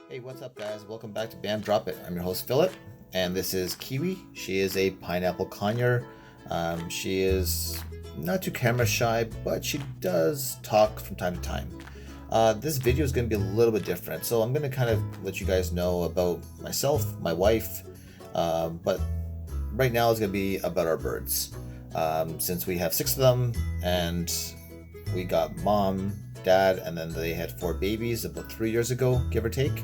Hey, what's up, guys? Welcome back to Bam Drop It. I'm your host, Philip, and this is Kiwi. She is a pineapple conure. She is not too camera shy, but she does talk from time to time. This video is going to be a little bit different, so I'm going to kind of let you guys know about myself, my wife, but right now it's going to be about our birds. Since we have 6 of them, and we got mom, dad, and then they had 4 babies about 3 years ago, give or take.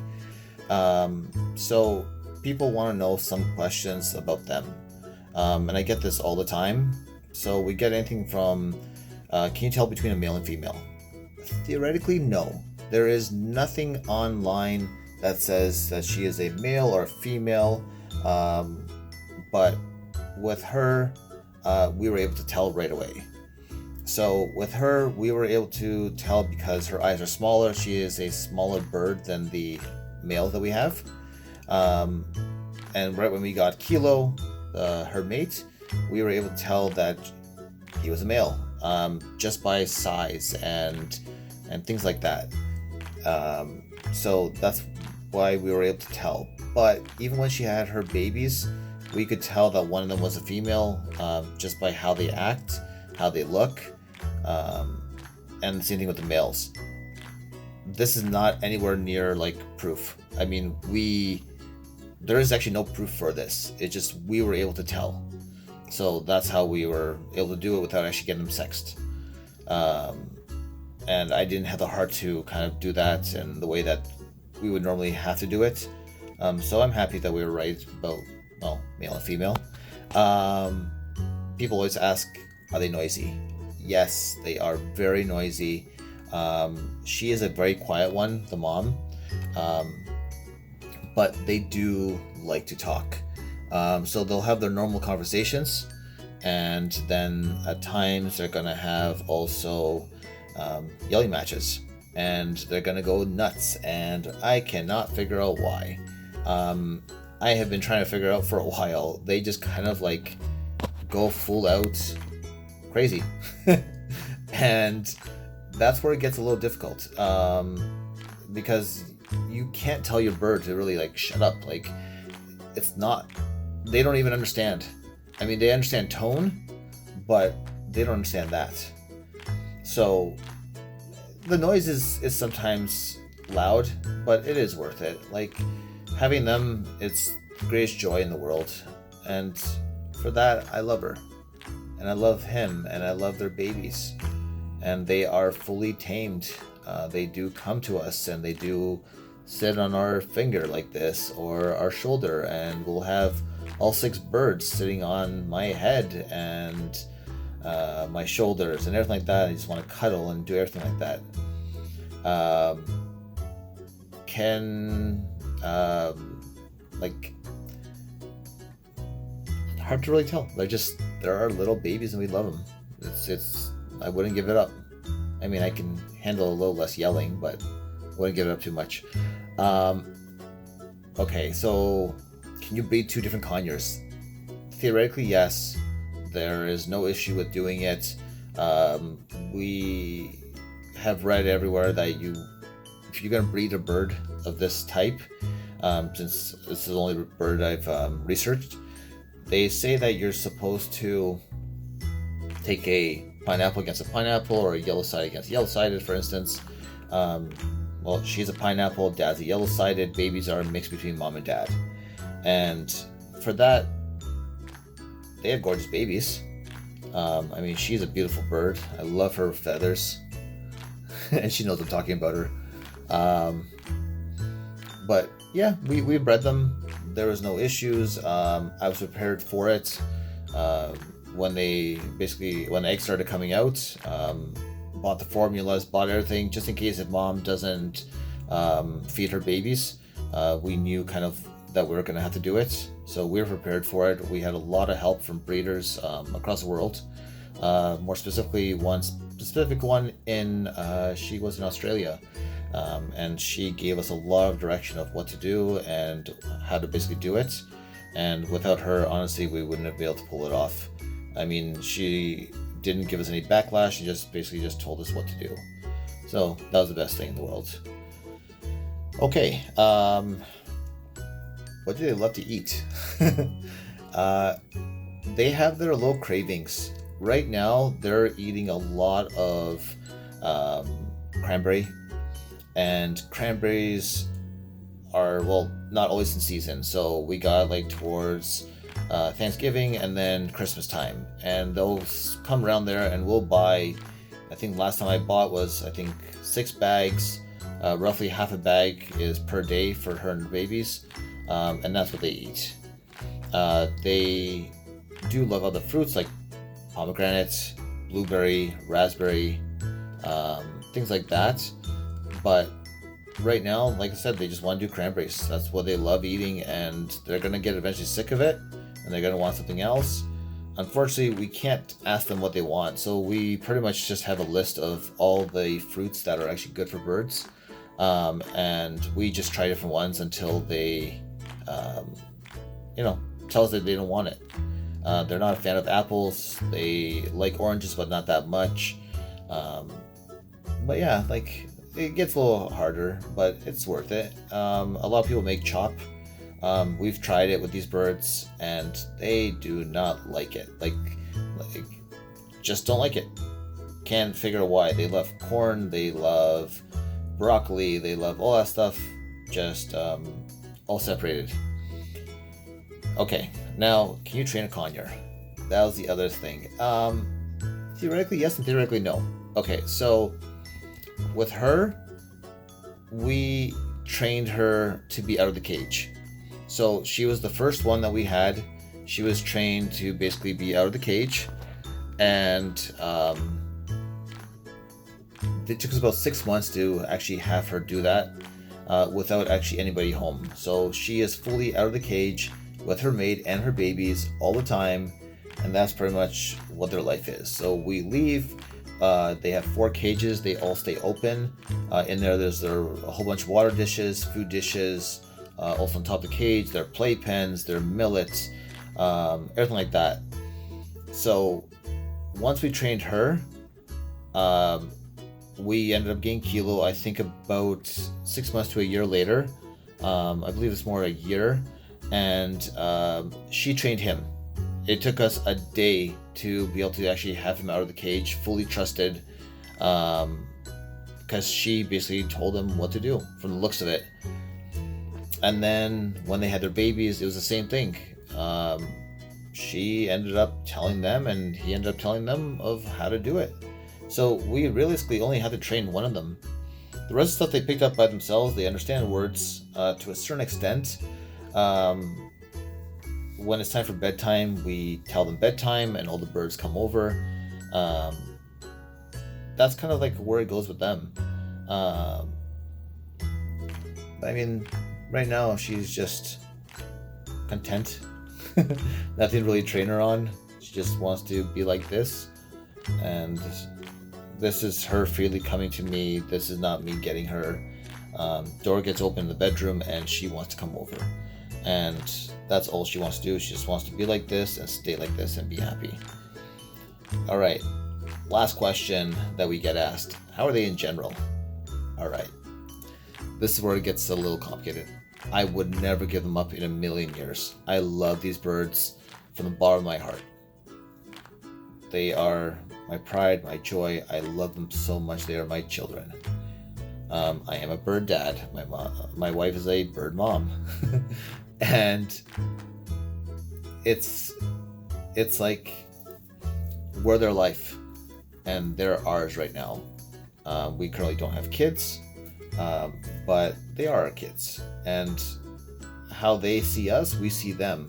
So people want to know some questions about them, and I get this all the time. So we get anything from, can you tell between a male and female? Theoretically, no. There is nothing online that says that she is a male or a female, but with her, we were able to tell right away. So with her, we were able to tell because her eyes are smaller. She is a smaller bird than the male that we have. And right when we got Kilo, her mate, we were able to tell that he was a male, just by size and things like that. So that's why we were able to tell. But even when she had her babies, we could tell that one of them was a female, just by how they act, how they look, and the same thing with the males. This is not anywhere near like proof. I mean, there is actually no proof for this. It's just we were able to tell. So that's how we were able to do it without actually getting them sexed. And I didn't have the heart to kind of do that in the way that we would normally have to do it. So I'm happy that we were right about, well, male and female. People always ask, are they noisy? Yes, they are very noisy. She is a very quiet one, the mom, but they do like to talk. So they'll have their normal conversations, and then at times they're gonna have also yelling matches, and they're gonna go nuts, and I cannot figure out why. I have been trying to figure out for a while. They just kind of like go full out crazy. And that's where it gets a little difficult, because you can't tell your bird to really like shut up. Like, it's not, they don't even understand. I mean, they understand tone, but they don't understand that. So the noise is sometimes loud, but it is worth it. Like, having them, it's the greatest joy in the world, and for that I love her, and I love him, and I love their babies, and they are fully tamed. They do come to us, and they do sit on our finger like this or our shoulder, and we'll have all 6 birds sitting on my head and my shoulders and everything like that. I just want to cuddle and do everything like that. Like, hard to really tell. They're our little babies, and we love them. It's I wouldn't give it up. I mean, I can handle a little less yelling, but wouldn't give it up too much. Okay, so can you breed 2 different conures? Theoretically, yes. There is no issue with doing it. We have read everywhere that if you're going to breed a bird of this type, since this is the only bird I've researched, they say that you're supposed to take a pineapple against a pineapple, or a yellow-sided against yellow-sided, for instance. Well, she's a pineapple, dad's a yellow-sided, babies are a mix between mom and dad. And for that, they have gorgeous babies. I mean, she's a beautiful bird. I love her feathers. And she knows I'm talking about her. But yeah, we bred them. There was no issues. I was prepared for it. When the eggs started coming out, bought the formulas, bought everything, just in case if mom doesn't feed her babies. We knew kind of that we were going to have to do it, so we were prepared for it. We had a lot of help from breeders across the world. More specifically, one specific one she was in Australia, and she gave us a lot of direction of what to do and how to basically do it. And without her, honestly, we wouldn't have been able to pull it off. I mean, she didn't give us any backlash. She just basically told us what to do. So that was the best thing in the world. Okay, what do they love to eat? uh, they have their low cravings. Right now, they're eating a lot of cranberry, and cranberries are, well, not always in season. So we got like towards Thanksgiving and then Christmas time, and they'll come around there, and we'll buy. I think last time I bought was, I think, 6 bags. Roughly half a bag is per day for her and her babies, and that's what they eat. They do love other fruits like pomegranate, blueberry, raspberry, things like that. But right now, like I said, they just want to do cranberries. That's what they love eating, and they're going to get eventually sick of it, and they're going to want something else. Unfortunately, we can't ask them what they want, so we pretty much just have a list of all the fruits that are actually good for birds, and we just try different ones until they, um, tell us that they don't want it. They're not a fan of apples. They like oranges, but not that much. But yeah, like, it gets a little harder, but it's worth it. A lot of people make chop. We've tried it with these birds, and they do not like it. Like, just don't like it. Can't figure out why. They love corn. They love broccoli. They love all that stuff. Just all separated. Okay, now, can you train a conure? That was the other thing. Theoretically, yes, and theoretically, no. Okay, so with her, we trained her to be out of the cage. So she was the first one that we had. She was trained to basically be out of the cage, and it took us about 6 months to actually have her do that without actually anybody home. So she is fully out of the cage with her mate and her babies all the time, and that's pretty much what their life is. So we leave. They have 4 cages. They all stay open. In there's a whole bunch of water dishes, food dishes, also on top of the cage. Their playpens, their millets, everything like that. So once we trained her, we ended up getting Kilo, I think, about 6 months to a year later. I believe it's more a year. And she trained him. It took us a day to be able to actually have him out of the cage, fully trusted, because she basically told him what to do from the looks of it. And then when they had their babies, it was the same thing. She ended up telling them, and he ended up telling them of how to do it. So we realistically only had to train one of them. The rest of the stuff they picked up by themselves. They understand words to a certain extent. When it's time for bedtime, we tell them bedtime, and all the birds come over. That's kind of like where it goes with them. I mean, right now she's just content. Nothing really to train her on. She just wants to be like this, and this is her freely coming to me. This is not me getting her. Door gets open in the bedroom, and she wants to come over. And that's all she wants to do. She just wants to be like this and stay like this and be happy. All right. Last question that we get asked. How are they in general? All right. This is where it gets a little complicated. I would never give them up in a million years. I love these birds from the bottom of my heart. They are my pride, my joy. I love them so much. They are my children. I am a bird dad. My wife is a bird mom. And it's like we're their life, and they're ours right now. We currently don't have kids, but they are our kids, and how they see us, we see them.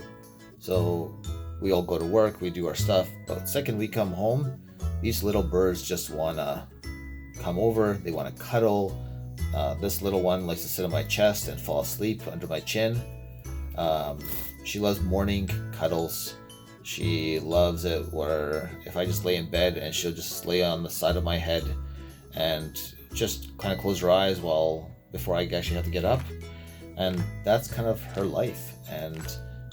So we all go to work, we do our stuff, but the second we come home, these little birds just want to come over. They want to cuddle. This little one likes to sit on my chest and fall asleep under my chin. She loves morning cuddles. She loves it where if I just lay in bed and she'll just lay on the side of my head and just kind of close her eyes before I actually have to get up. And that's kind of her life, and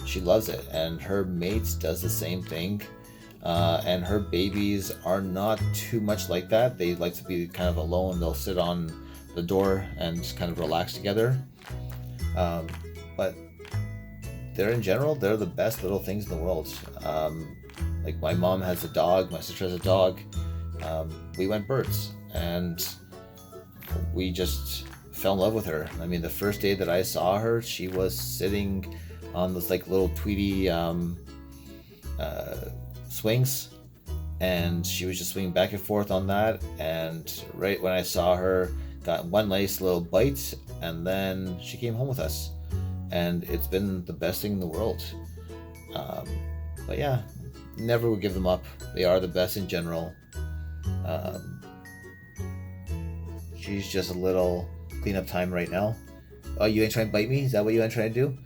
she loves it. And her mates does the same thing. And her babies are not too much like that. They like to be kind of alone. They'll sit on the door and just kind of relax together. But in general, they're the best little things in the world. Like my mom has a dog, my sister has a dog. We went birds, and we just fell in love with her. I mean, the first day that I saw her, she was sitting on this like little Tweety swings, and she was just swinging back and forth on that. And right when I saw her, got one nice little bite, and then she came home with us, and it's been the best thing in the world. But yeah, never would give them up. They are the best in general. She's just a little cleanup time right now. Oh, you ain't trying to bite me? Is that what you ain't trying to do?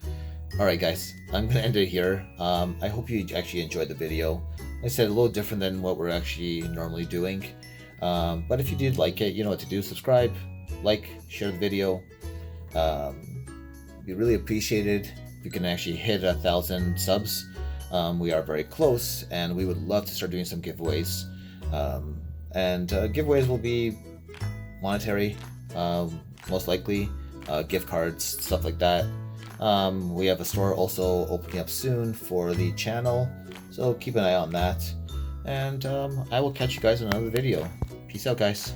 Alright guys, I'm going to end it here. I hope you actually enjoyed the video. Like I said, a little different than what we're actually normally doing. But if you did like it, you know what to do. Subscribe, like, share the video. Be really appreciated if you can actually hit 1,000 subs. We are very close, and we would love to start doing some giveaways. Giveaways will be monetary, most likely, gift cards, stuff like that. We have a store also opening up soon for the channel, so keep an eye on that. And I will catch you guys in another video. Peace out, guys.